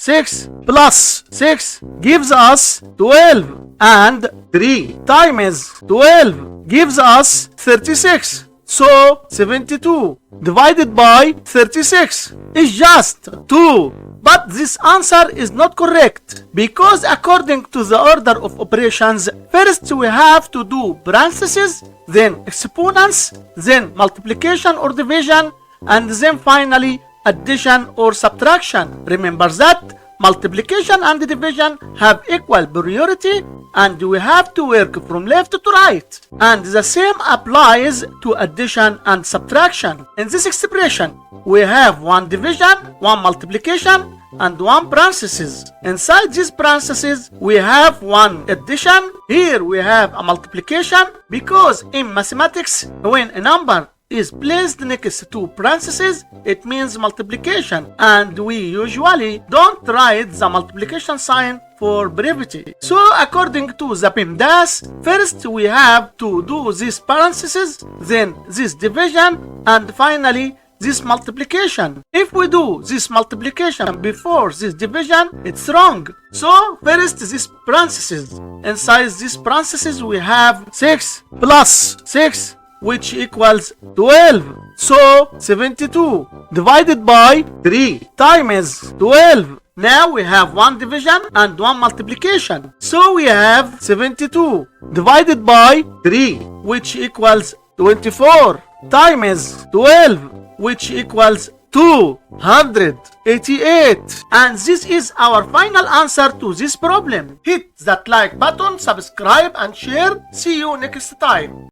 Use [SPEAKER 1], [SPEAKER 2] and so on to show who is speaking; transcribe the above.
[SPEAKER 1] 6 plus 6 gives us 12, and 3 times 12 gives us 36. So 72 divided by 36 is just 2. But this answer is not correct, because according to the order of operations, first we have to do parentheses, then exponents, then multiplication or division, and then finally addition or subtraction. Remember that multiplication and division have equal priority, and we have to work from left to right. And the same applies to addition and subtraction. In this expression, we have one division, one multiplication, and one parenthesis. Inside these parentheses, we have one addition. Here we have a multiplication, because in mathematics, when a number is placed next to parentheses, it means multiplication, and we usually don't write the multiplication sign for brevity. So according to the PEMDAS, first we have to do this parentheses, then this division, and finally this multiplication. If we do this multiplication before this division, it's wrong. So first this parentheses. Inside this parentheses we have 6 plus 6, which equals 12. So 72 divided by 3 times 12. Now we have one division and one multiplication. So we have 72 divided by 3, which equals 24, times 12, which equals 288. And this is our final answer to this problem. Hit that like button, subscribe and share. See you next time.